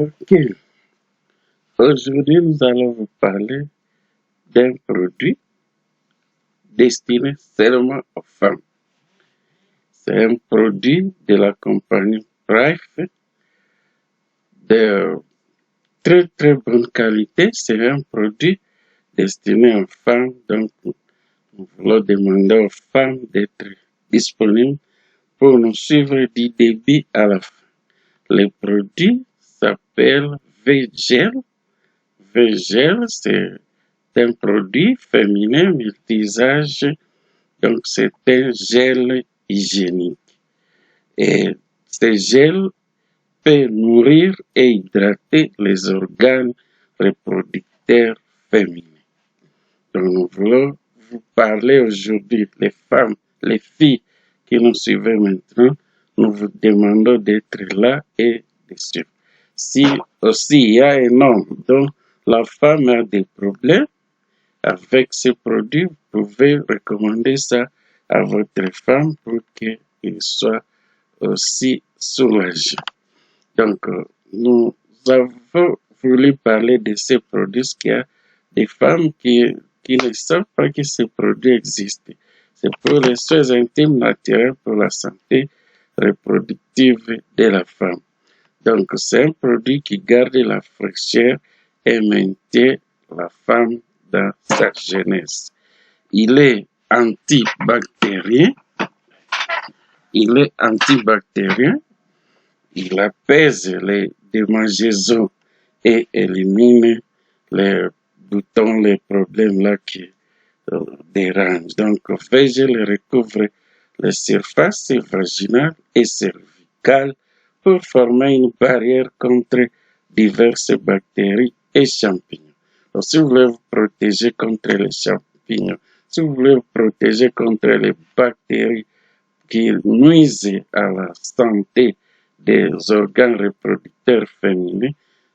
Ok. Aujourd'hui, nous allons vous parler d'un produit destiné seulement aux femmes. C'est un produit de la compagnie Prife de très très bonne qualité. C'est un produit destiné aux femmes. Donc, nous voulons demander aux femmes d'être disponibles pour nous suivre du début à la fin. Le produit s'appelle V-Gel. V-Gel, c'est un produit féminin multi-usage, donc c'est un gel hygiénique. Et ce gel peut nourrir et hydrater les organes reproducteurs féminins. Donc nous voulons vous parler aujourd'hui, les femmes, les filles qui nous suivent maintenant, nous vous demandons d'être là et de suivre. Si aussi il y a un homme dont la femme a des problèmes avec ce produit, vous pouvez recommander ça à votre femme pour qu'il soit aussi soulagé. Donc, nous avons voulu parler de ces produits parce qu'il y a des femmes qui ne savent pas que ces produits existent. C'est pour les soins intimes naturels pour la santé reproductive de la femme. Donc, c'est un produit qui garde la fraîcheur et maintient la femme dans sa jeunesse. Il est antibactérien. Il apaise les démangeaisons et élimine les boutons, les problèmes là qui dérangent. Donc, V-Gel recouvre les surfaces vaginales et cervicales pour former une barrière contre diverses bactéries et champignons. Donc, si vous voulez vous protéger contre les champignons, si vous voulez vous protéger contre les bactéries qui nuisent à la santé des organes reproducteurs féminins,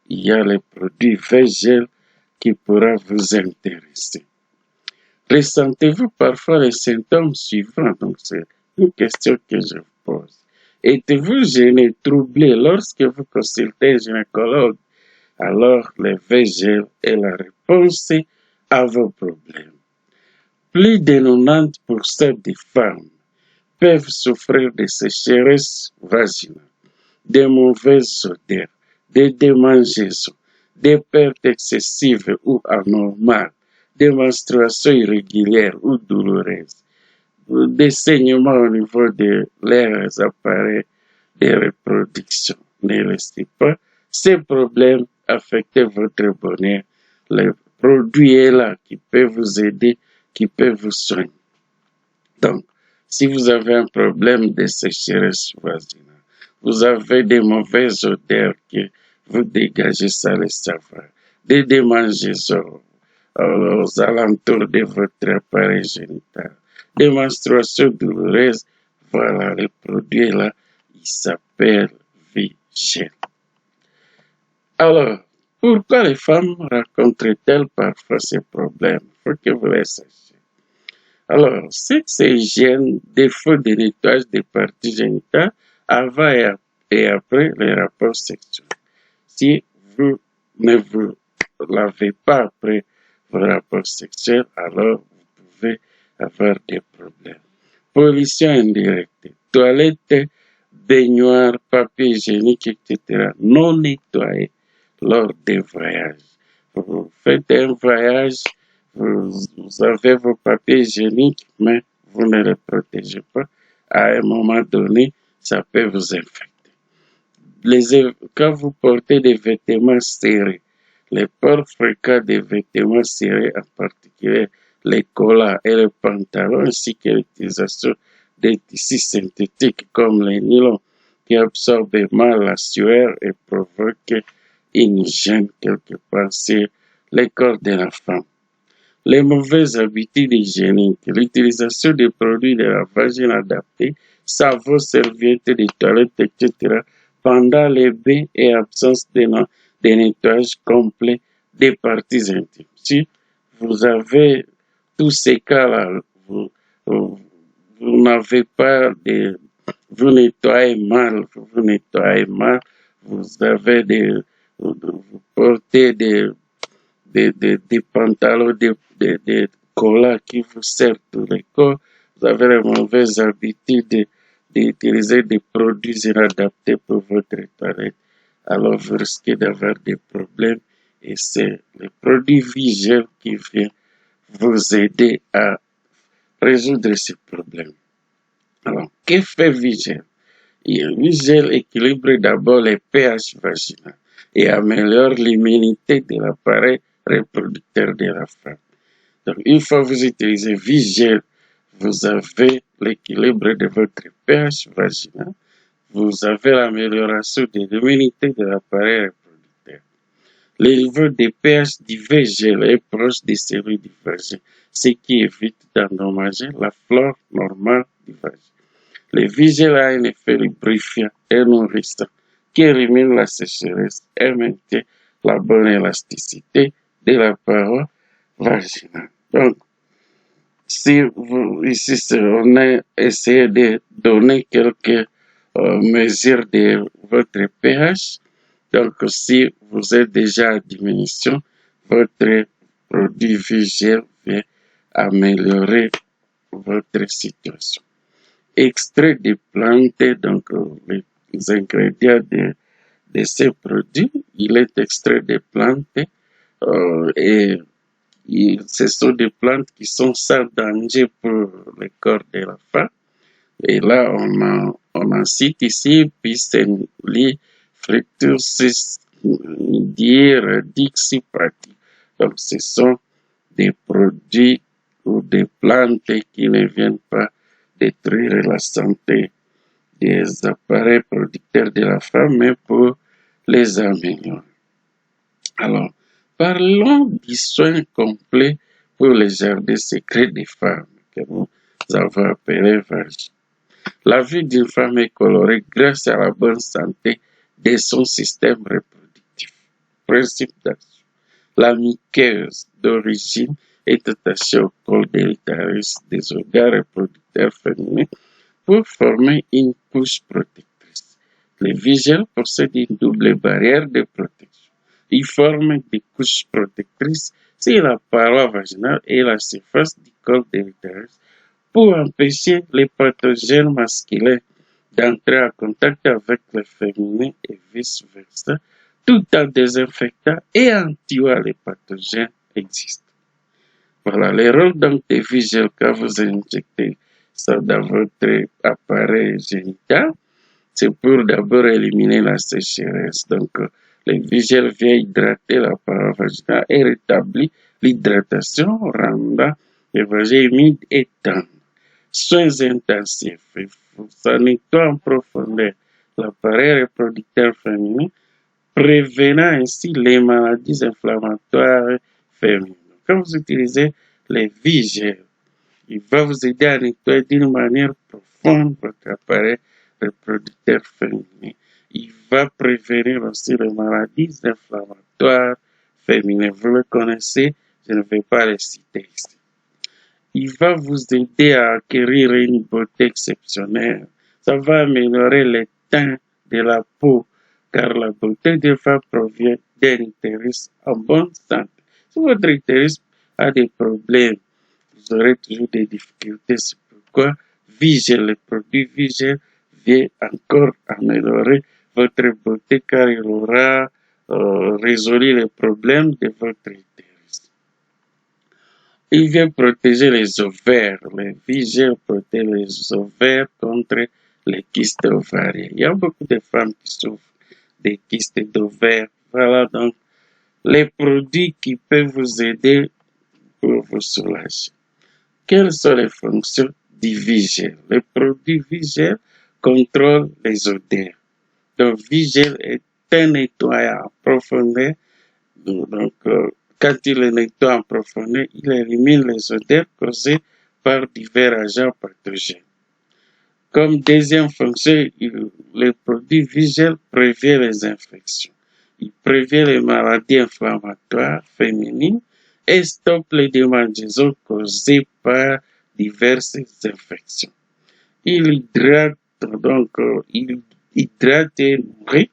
il y a le produit V-Gel qui pourra vous intéresser. Ressentez-vous parfois les symptômes suivants? Donc, c'est une question que je vous pose. Êtes-vous gêné, troublé lorsque vous consultez un gynécologue? Alors, le V-Gel est la réponse à vos problèmes. Plus de 90% des femmes peuvent souffrir de sécheresse vaginale, de mauvaises odeurs, de démangeaisons, de pertes excessives ou anormales, de menstruations irrégulières ou douloureuses, des saignements au niveau de leurs appareils de reproduction. Ne laissez pas ces problèmes affecter votre bonheur. Le produit est là qui peut vous aider, qui peut vous soigner. Donc, si vous avez un problème de sécheresse vaginale, vous avez des mauvaises odeurs que vous dégagez sans le savoir, des démangeaisons aux alentours de votre appareil génital, des menstruations douloureuses, voilà, le produit là, il s'appelle V-Gel. Alors, pourquoi les femmes rencontrent-elles parfois ces problèmes? Il faut que vous les sachiez. Alors, sexe et hygiène, défaut de nettoyage des parties génitales avant et après les rapports sexuels. Si vous ne vous lavez pas après vos rapports sexuels, alors vous pouvez avoir des problèmes. Pollution indirecte, toilettes, baignoires, papier hygiénique, etc. non nettoyés lors des voyages. Vous faites un voyage, vous avez vos papiers hygiéniques, mais vous ne les protégez pas. À un moment donné, ça peut vous infecter. Quand vous portez des vêtements serrés, les ports fréquents des vêtements serrés, en particulier les collants et les pantalons, ainsi que l'utilisation des tissus synthétiques comme les nylons, qui absorbent mal la sueur et provoquent une gêne quelque part sur le corps de la femme. Les mauvaises habitudes hygiéniques, l'utilisation des produits de lavage inadaptés, savon, serviettes de toilette, etc. pendant les bains et absence de nettoyage complet des parties intimes. Si vous avez tous ces cas-là, vous n'avez pas vous nettoyez mal, vous avez vous portez des pantalons, des collants qui vous serrent tout le corps, vous avez la mauvaise habitude d'utiliser des produits inadaptés pour votre toilette, alors vous risquez d'avoir des problèmes et c'est le produit Vigel qui vient vous aider à résoudre ces problèmes. Alors, que fait Vigel? Vigel équilibre d'abord les pH vaginaux et améliore l'immunité de l'appareil reproducteur de la femme. Donc, une fois que vous utilisez Vigel, vous avez l'équilibre de votre pH vaginal, vous avez l'amélioration de l'immunité de l'appareil reproducteur. Le niveau de pH du Vigel est proche de celui du vagin, ce qui évite d'endommager la flore normale du vagin. Le Vigel a un effet lubrifiant et nourrissant qui élimine la sécheresse et maintient la bonne élasticité de la paroi vaginale. Donc, si vous, ici, on a essayé de donner quelques mesures de votre pH. Donc, si vous êtes déjà à diminution, votre produit Vigel vient améliorer votre situation. Extrait de plantes, donc les ingrédients de ces produits, il est extrait de plantes et ce sont des plantes qui sont sans danger pour le corps de la femme. Et là, on en cite ici Pissenlit, Fructus nidier, Dixipati. Donc, ce sont des produits ou des plantes qui ne viennent pas détruire la santé des appareils producteurs de la femme, mais pour les améliorer. Alors, parlons du soin complet pour les jardins secrets des femmes, que nous avons appelé vagin. La vie d'une femme est colorée grâce à la bonne santé de son système reproductif. Principe d'action. La muqueuse d'origine est attachée au col de l'utérus des organes reproducteurs féminins pour former une couche protectrice. Le Vigel possède une double barrière de protection. Il forme des couches protectrices sur la paroi vaginale et la surface du col de l'utérus pour empêcher les pathogènes masculins d'entrer en contact avec le féminin et vice-versa, tout en désinfectant et en tuant les pathogènes existants. Voilà, le rôle donc des Vigel quand vous injectez ça dans votre appareil génital, c'est pour d'abord éliminer la sécheresse. Donc, le Vigel vient hydrater la paroi vaginale et rétablit l'hydratation, rendant le vagin humide et tendre. Soins intensifs, ça nettoie en profondeur l'appareil reproducteur féminin, prévenant ainsi les maladies inflammatoires féminines. Quand vous utilisez les Vigel, il va vous aider à nettoyer d'une manière profonde votre appareil reproducteur féminin. Il va prévenir aussi les maladies inflammatoires féminines. Vous le connaissez, je ne vais pas les citer ici. Il va vous aider à acquérir une beauté exceptionnelle. Ça va améliorer le teint de la peau, car la beauté des femmes provient d'un utérus en bonne santé. Si votre utérus a des problèmes, vous aurez toujours des difficultés. C'est pourquoi Vigel, le produit Vigel, vient encore améliorer votre beauté, car il aura résolu les problèmes de votre utérus. Il vient protéger les ovaires. Le Vigel protège les ovaires contre les kystes ovariens. Il y a beaucoup de femmes qui souffrent des kystes d'ovaires. Voilà donc les produits qui peuvent vous aider pour vous soulager. Quelles sont les fonctions du Vigel? Le produit Vigel contrôle les odeurs. Donc, Vigel est un nettoyant en profondeur. Donc, quand il le nettoie en profondeur, il élimine les odeurs causées par divers agents pathogènes. Comme deuxième fonction, le produit Vigel prévient les infections. Il prévient les maladies inflammatoires féminines et stoppe les démangeaisons causées par diverses infections. Il hydrate, donc, il hydrate et nourrit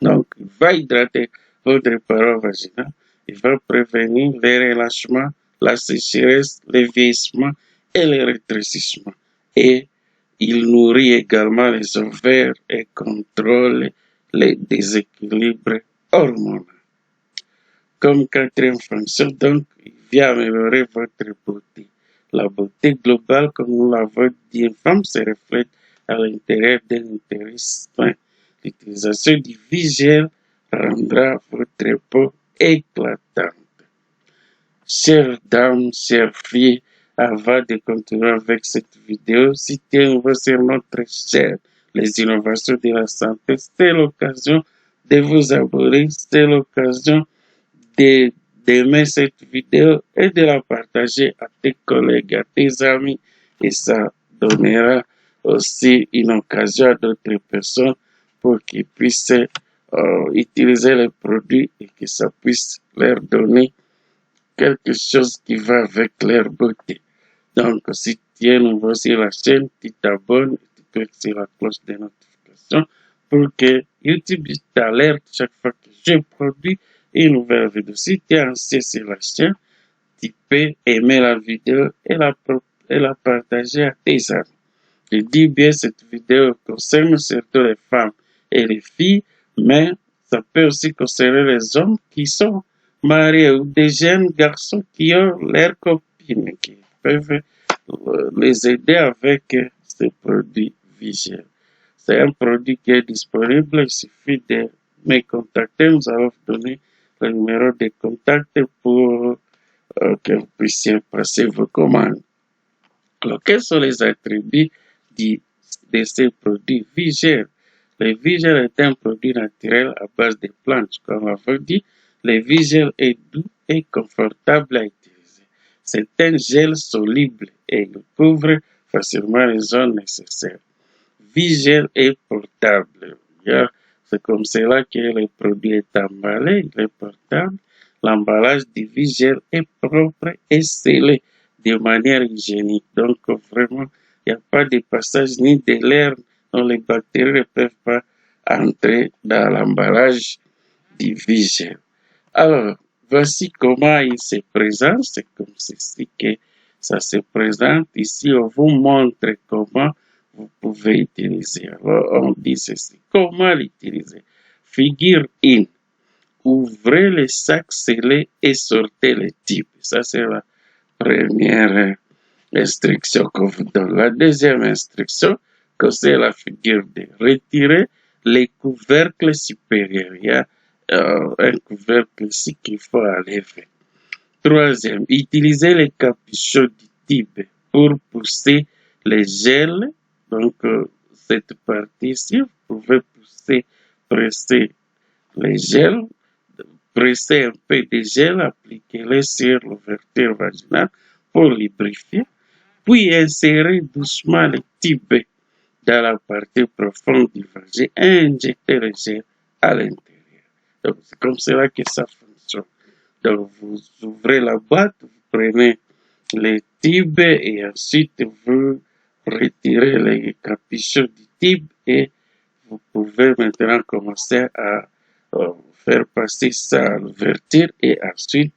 Donc, il va hydrater votre paroi vaginale, il va prévenir les relâchements, la sécheresse, le vieillissement et le rétrécissement. Et il nourrit également les ovaires et contrôle les déséquilibres hormonaux. Comme quatrième fonction, donc, il vient améliorer votre beauté. La beauté globale, comme nous l'avons dit, une femme se reflète à l'intérieur d'un intérêt sain. L'utilisation du vigile rendra votre peau éclatante. Chères dames, chères filles, avant de continuer avec cette vidéo, si tu es nouveau sur notre chaîne, les innovations de la santé, c'est l'occasion de vous abonner, c'est l'occasion d'aimer cette vidéo et de la partager à tes collègues, à tes amis, et ça donnera aussi une occasion à d'autres personnes pour qu'ils puissent utiliser les produits et que ça puisse leur donner quelque chose qui va avec leur beauté. Donc, si tu es nouveau sur la chaîne, tu t'abonnes, tu cliques sur la cloche de notification pour que YouTube t'alerte chaque fois que je produis une nouvelle vidéo. Si tu es ancien sur la chaîne, tu peux aimer la vidéo et la partager à tes amis. Je dis bien, cette vidéo concerne surtout les femmes et les filles, mais ça peut aussi concerner les hommes qui sont mariés ou des jeunes garçons qui ont leurs copines qui peuvent les aider avec ces produits visuels. C'est un produit qui est disponible, il suffit de me contacter. Nous allons vous donner le numéro de contact pour que vous puissiez passer vos commandes. Alors, quels sont les attributs de ces produits Vigel? Le Vigel est un produit naturel à base de plantes. Comme on l'a dit, le Vigel est doux et confortable à utiliser. C'est un gel soluble et il couvre facilement les zones nécessaires. Vigel est portable. C'est comme cela que le produit est emballé, il est portable. L'emballage du Vigel est propre et scellé de manière hygiénique. Donc, vraiment, il n'y a pas de passage ni de l'air dont les bactéries ne peuvent pas entrer dans l'emballage du Vigel. Alors, voici comment il se présente. C'est comme ceci que ça se présente. Ici, on vous montre comment vous pouvez utiliser. Alors, on dit ceci. Comment l'utiliser? Figure 1. Ouvrez le sac scellé et sortez les types. Ça, c'est la première instruction qu'on vous donne. La deuxième instruction, c'est la figure 2. Retirez les couvercles supérieurs. Il y a un couvercle ici qu'il faut enlever. Troisième, utilisez les capuchons du type pour pousser les gels. Donc, cette partie-ci, vous pouvez presser les gels, presser un peu de gel, appliquez-les sur l'ouverture vaginale pour lubrifier, puis insérez doucement les tubes dans la partie profonde du vagin et injectez le gel à l'intérieur. Donc, c'est comme cela que ça fonctionne. Donc, vous ouvrez la boîte, vous prenez les tubes et ensuite vous retirez les capuchons du tube et vous pouvez maintenant commencer à faire passer ça à l'ouverture et ensuite,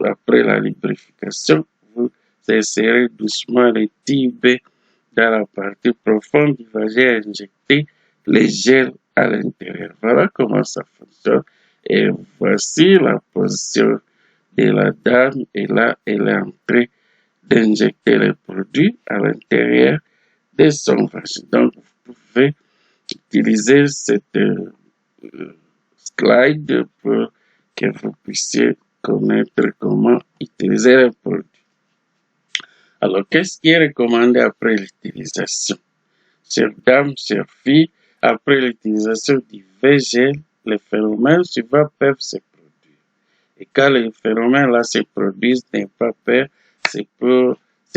après la lubrification, vous insérez doucement les tubes dans la partie profonde du vagin et injecter les gels à l'intérieur. Voilà comment ça fonctionne. Et voici la position de la dame. Et là, elle est en train d'injecter les produits à l'intérieur de son vagin. Donc, vous pouvez utiliser cette slide pour que vous puissiez connaître comment utiliser les produits. Alors, qu'est-ce qui est recommandé après l'utilisation? Chères dames, chères filles, après l'utilisation du VGL, les phénomènes suivants peuvent se produire. Et quand les phénomènes-là se produisent, n'ayez pas peur, c'est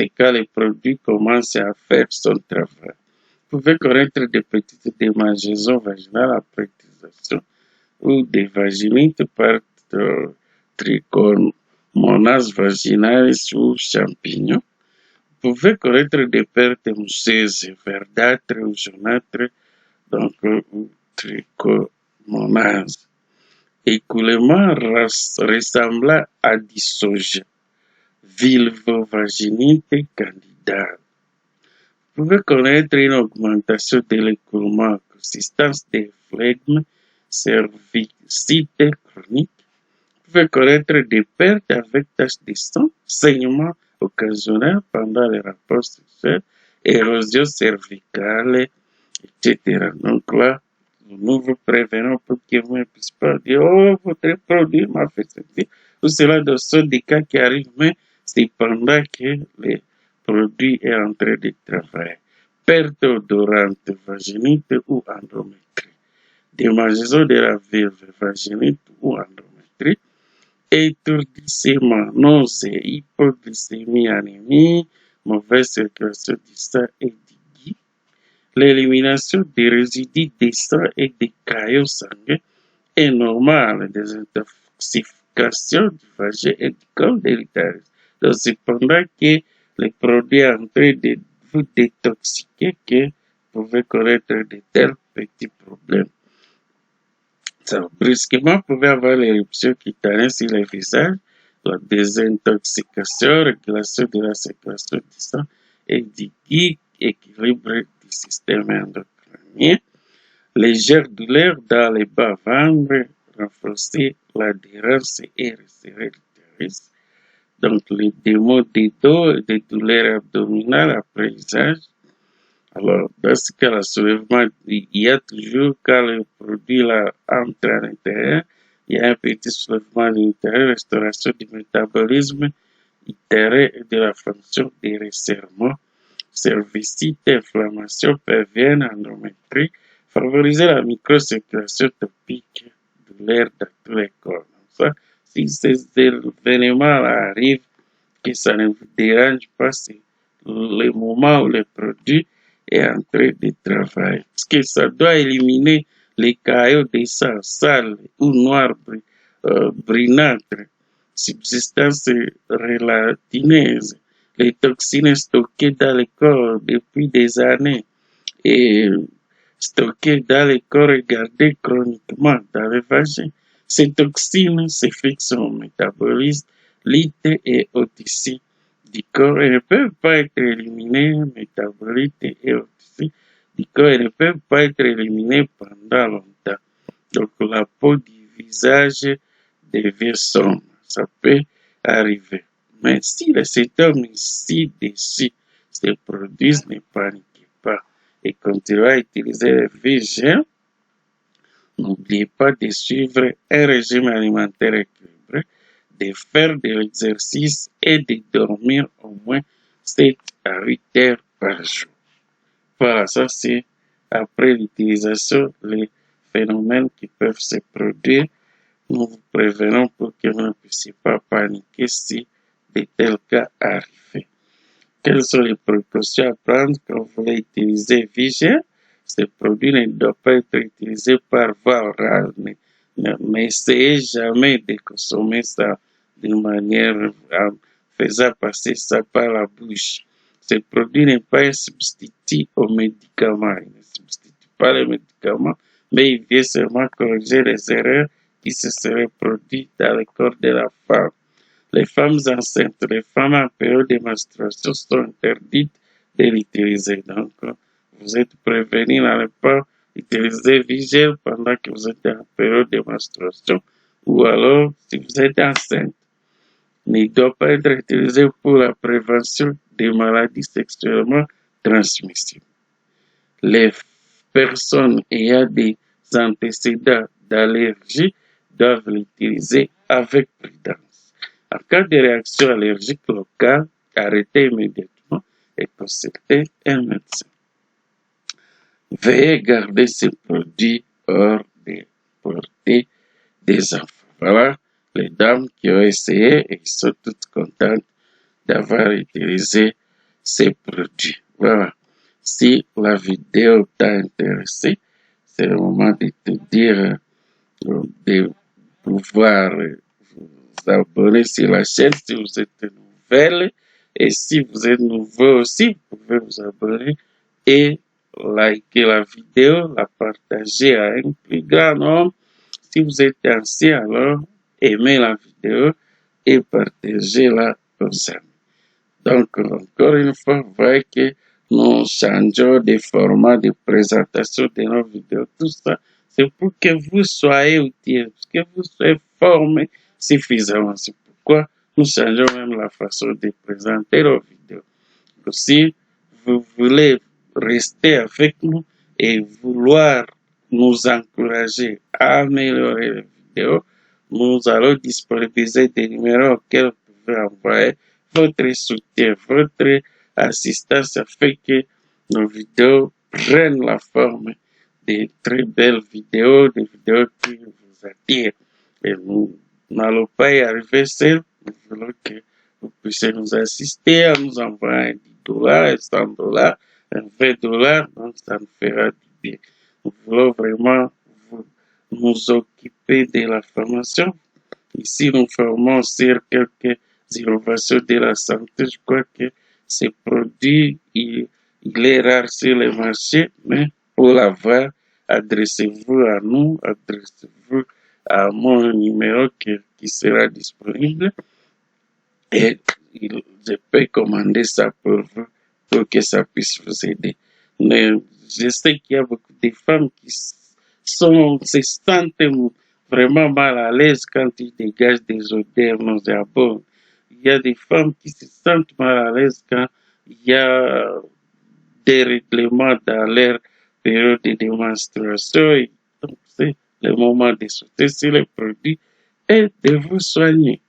quand les produits commencent à faire son travail. Vous pouvez connaître des petites démangeaisons vaginales après l'utilisation ou des vaginites par trichomonas vaginalis ou champignons. Vous pouvez connaître des pertes mousseuses, verdâtres ou jaunâtres, donc trichomonas monase. Écoulement ressemblant à dysaugia. Vulvovaginite candidale. Vous pouvez connaître une augmentation de l'écoulement, consistance des flegmes, cervicite chronique. Vous pouvez connaître des pertes avec taches de sang, saignement occasionnel pendant les rapports sexuels, érosion cervicale, etc. Donc là, nous vous prévenons pour que vous ne puissiez pas dire, oh, votre produit m'a fait sentir. Tout cela dans ce des cas qui arrivent, mais c'est pendant que le produit est en train de travailler. Perte odorante, vaginite ou endométrie. Démangeaison de la vulve, vaginite ou endométrie. Étourdissement, nausée, hypoglycémie, anémie, mauvaise circulation du sang et du gui. L'élimination des résidus des sang et des caillots sanguins est normale. Des intoxications du vagin et du col de l'utérus. Donc, c'est pendant que le produit est en train de vous détoxiquer que vous pouvez connaître de tels petits problèmes. Ça, brusquement, vous pouvez avoir l'éruption cutanée sur le visage, la désintoxication, régulation de la circulation du sang et du gui, équilibre du système endocrinien, légère douleur dans les bas-ventres, renforcer l'adhérence et resserrer l'utérus. Donc, les démos des dos et des douleurs abdominales après usage. Alors, dans ce cas, le soulèvement, il y a toujours, quand le produit là entre à l'intérieur, il y a un petit soulèvement à l'intérieur, restauration du métabolisme utérien et de la fonction des resserrements, cervicite, inflammation pelvienne, endométrie, favoriser la microcirculation topique, douleur dans tous les corps. Donc ça, si ces événements arrivent, que ça ne vous dérange pas, c'est le moment où le produit est en train de travailler. Parce que ça doit éliminer les caillots des sang sales ou noirs brunâtres, substances gélatineuses, les toxines stockées dans le corps depuis des années et stockées dans le corps et gardées chroniquement dans le vagin. Ces toxines se fixent au métabolisme, lytes et au tissu du corps et ne peuvent pas être éliminées, métabolites et au tissu du corps et ne peuvent pas être éliminées pendant longtemps. Donc la peau du visage devient sombre. Ça peut arriver. Mais si les symptômes ici dessus se produisent, ne paniquez pas et continuez à utiliser les VG. N'oubliez pas de suivre un régime alimentaire équilibré, de faire de l'exercice et de dormir au moins 7 à 8 heures par jour. Voilà, ça c'est après l'utilisation, les phénomènes qui peuvent se produire. Nous vous prévenons pour que vous ne puissiez pas paniquer si de tels cas arrivent. Quelles sont les précautions à prendre quand vous voulez utiliser Vigel? Ce produit ne doit pas être utilisé par voie orale. N'essayez jamais de consommer ça d'une manière en faisant passer ça par la bouche. Ce produit n'est pas un substitut aux médicaments. Il ne substitue pas les médicaments, mais il vient seulement corriger les erreurs qui se seraient produites dans le corps de la femme. Les femmes enceintes, les femmes en période de menstruation sont interdites de l'utiliser. Donc, vous êtes prévenus à ne pas utiliser Vigel pendant que vous êtes en période de menstruation ou alors si vous êtes enceinte. Il ne doit pas être utilisé pour la prévention des maladies sexuellement transmissibles. Les personnes ayant des antécédents d'allergie doivent l'utiliser avec prudence. En cas de réaction allergique locale, arrêtez immédiatement et consultez un médecin. Veuillez garder ces produits hors des portées des enfants. Voilà les dames qui ont essayé et qui sont toutes contentes d'avoir utilisé ces produits. Voilà. Si la vidéo t'a intéressé, c'est le moment de te dire de pouvoir vous abonner sur la chaîne si vous êtes nouvelle. Et si vous êtes nouveau aussi, vous pouvez vous abonner et likez la vidéo, la partagez à un plus grand nombre. Si vous êtes ancien, alors aimez la vidéo et partagez-la aux amis. Donc, encore une fois, vous voyez que nous changeons de format de présentation de nos vidéos. Tout ça, c'est pour que vous soyez outillés, que vous soyez formés suffisamment. C'est pourquoi nous changeons même la façon de présenter nos vidéos. Si vous voulez rester avec nous et vouloir nous encourager à améliorer les vidéos, nous allons disponibiliser des numéros auxquels vous pouvez envoyer votre soutien, votre assistance afin que nos vidéos prennent la forme de très belles vidéos, des vidéos qui vous attirent. Et nous n'allons pas y arriver seuls, nous voulons que vous puissiez nous assister en nous envoyant $10, $100, $20, donc ça nous fera du bien. Nous voulons vraiment nous occuper de la formation. Ici, nous formons sur quelques innovations de la santé. Je crois que ces produits, il est rare sur le marché, mais pour l'avoir, adressez-vous à nous, adressez-vous à mon numéro qui sera disponible et je peux commander ça pour vous pour que ça puisse vous aider. Mais je sais qu'il y a beaucoup de femmes qui se sentent vraiment mal à l'aise quand ils dégagent des odeurs nauséabondes. Il y a des femmes qui se sentent mal à l'aise quand il y a des règlements dans leur période de démonstration. Et donc, c'est le moment de sauter sur les produits et de vous soigner.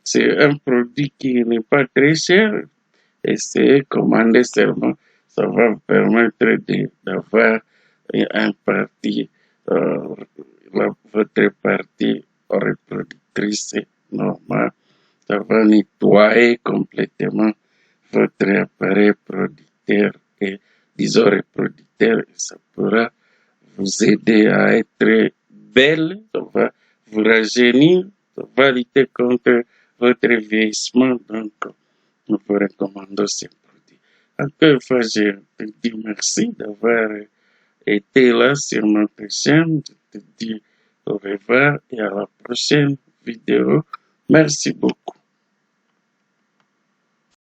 C'est un produit qui n'est pas très cher et c'est commandé seulement. Ça va vous permettre d'avoir un parti, votre partie reproductrice normale. Ça va nettoyer complètement votre appareil producteur et, disons, reproducteur. Et ça pourra vous aider à être belle, ça va vous rajeunir, ça va lutter contre votre vieillissement. Donc, nous vous recommandons ces produits. Encore une fois, je te dis merci d'avoir été là sur notre chaîne. Je te dis au revoir et à la prochaine vidéo. Merci beaucoup.